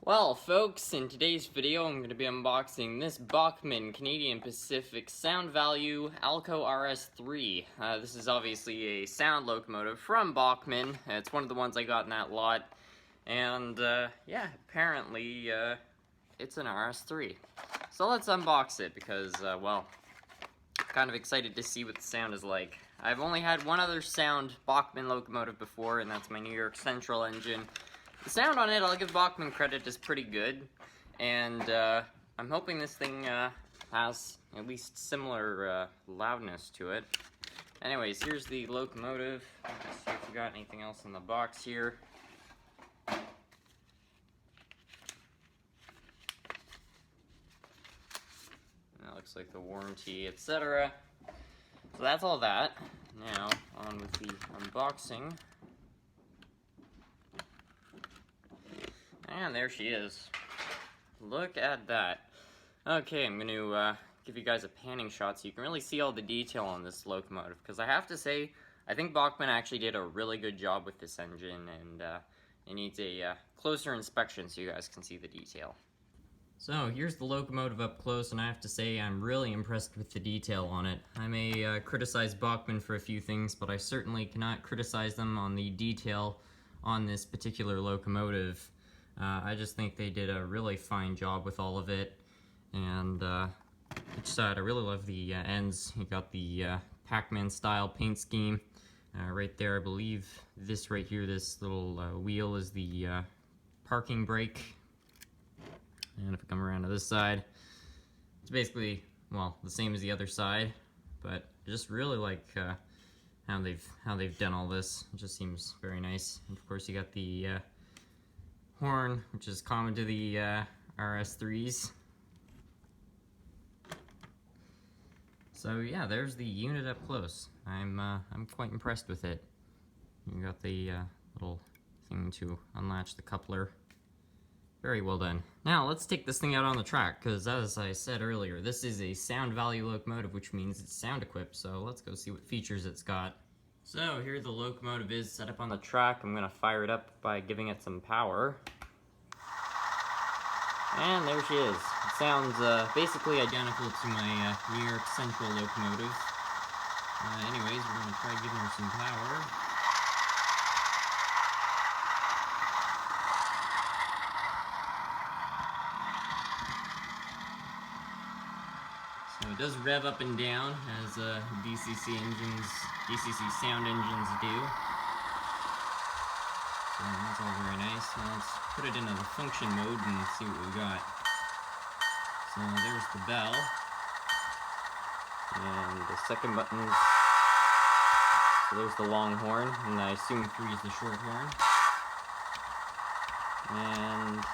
Well, folks, in today's video, I'm going to be unboxing this Bachmann Canadian Pacific Sound Value Alco RS3. This is obviously a sound locomotive from Bachmann. It's one of the ones I got in that lot. And, yeah, apparently, it's an RS3. So let's unbox it because, well, kind of excited to see what the sound is like. I've only had one other sound Bachmann locomotive before, and that's my New York Central engine. The sound on it, I'll give Bachmann credit, is pretty good, and I'm hoping this thing has at least similar loudness to it. Anyways, here's the locomotive. Let's see if we got anything else in the box here. That looks like the warranty, etc. So that's all that. Now, on with the unboxing. And there she is. Look at that. Okay, I'm going to give you guys a panning shot so you can really see all the detail on this locomotive. Because I have to say, I think Bachmann actually did a really good job with this engine. And it needs a closer inspection so you guys can see the detail. So here's the locomotive up close, and I have to say I'm really impressed with the detail on it. I may criticize Bachmann for a few things, but I certainly cannot criticize them on the detail on this particular locomotive. I just think they did a really fine job with all of it, and each side, I really love the ends. You got the Pac-Man style paint scheme. Right there, I believe this right here, this little wheel is the parking brake. And if I come around to this side, it's basically, well, the same as the other side, but I just really like how they've done all this. It just seems very nice. And of course, you got the horn, which is common to the RS3s. So yeah, there's the unit up close. I'm quite impressed with it. You got the little thing to unlatch the coupler. Very well done. Now let's take this thing out on the track, because as I said earlier, this is a sound value locomotive, which means it's sound equipped. So let's go see what features it's got. So here the locomotive is set up on the track. I'm gonna fire it up by giving it some power. And there she is. It sounds basically identical to my New York Central locomotive. Anyways, we're gonna try giving her some power. So it does rev up and down as DCC sound engines do. So that's all very nice. Now let's put it into the function mode and see what we got. So there's the bell. And the second button. So there's the long horn, and I assume 3 is the short horn. And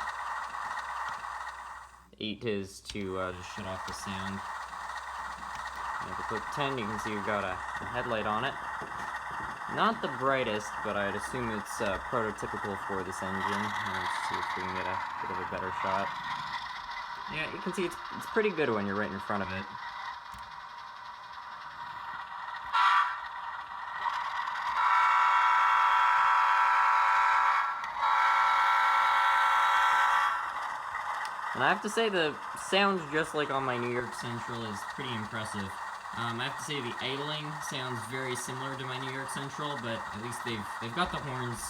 8 is to just shut off the sound. And if I click 10, you can see we've got a headlight on it. Not the brightest, but I'd assume it's prototypical for this engine. Let's see if we can get a bit of a better shot. Yeah, you can see it's pretty good when you're right in front of it. And I have to say the sound, just like on my New York Central, is pretty impressive. I have to say the idling sounds very similar to my New York Central, but at least they've got the horns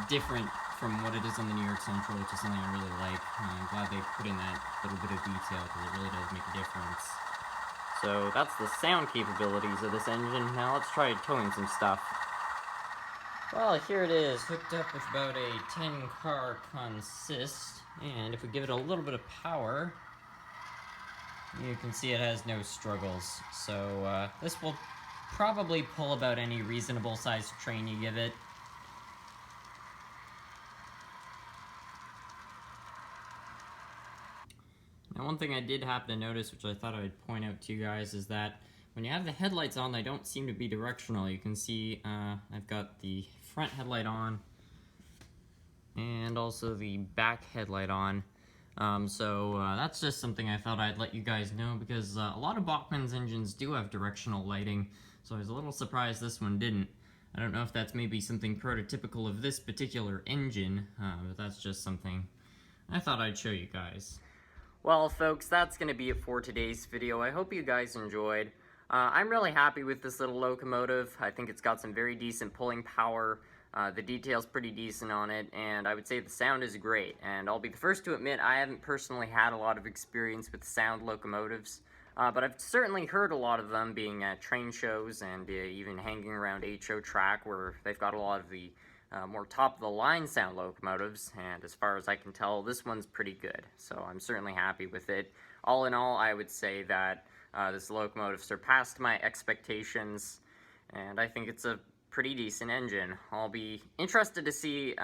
different from what it is on the New York Central, which is something I really like. I'm glad they put in that little bit of detail because it really does make a difference. So that's the sound capabilities of this engine. Now let's try towing some stuff. Well, here it is, hooked up with about a 10-car consist, and if we give it a little bit of power, you can see it has no struggles. So this will probably pull about any reasonable sized train you give it. Now, one thing I did happen to notice, which I thought I would point out to you guys, is that when you have the headlights on, they don't seem to be directional. You can see I've got the front headlight on and also the back headlight on. So that's just something I thought I'd let you guys know, because a lot of Bachmann's engines do have directional lighting, so I was a little surprised this one didn't. I don't know if that's maybe something prototypical of this particular engine, but that's just something I thought I'd show you guys. Well, folks, that's going to be it for today's video. I hope you guys enjoyed. I'm really happy with this little locomotive. I think it's got some very decent pulling power. The detail's pretty decent on it, and I would say the sound is great. And I'll be the first to admit I haven't personally had a lot of experience with sound locomotives, but I've certainly heard a lot of them being at train shows and even hanging around HO track where they've got a lot of the more top-of-the-line sound locomotives, and as far as I can tell, this one's pretty good, so I'm certainly happy with it. All in all, I would say that this locomotive surpassed my expectations, and I think it's a pretty decent engine. I'll be interested to see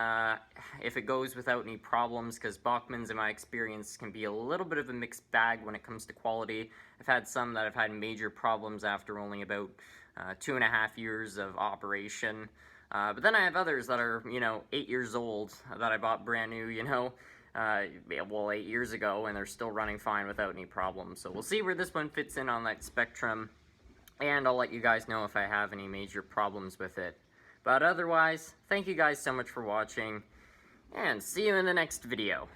if it goes without any problems, because Bachmann's, in my experience, can be a little bit of a mixed bag when it comes to quality. I've had some that have had major problems after only about 2.5 years of operation. But then I have others that are, 8 years old that I bought brand new, 8 years ago, and they're still running fine without any problems. So we'll see where this one fits in on that spectrum. And I'll let you guys know if I have any major problems with it. But otherwise, thank you guys so much for watching, and see you in the next video.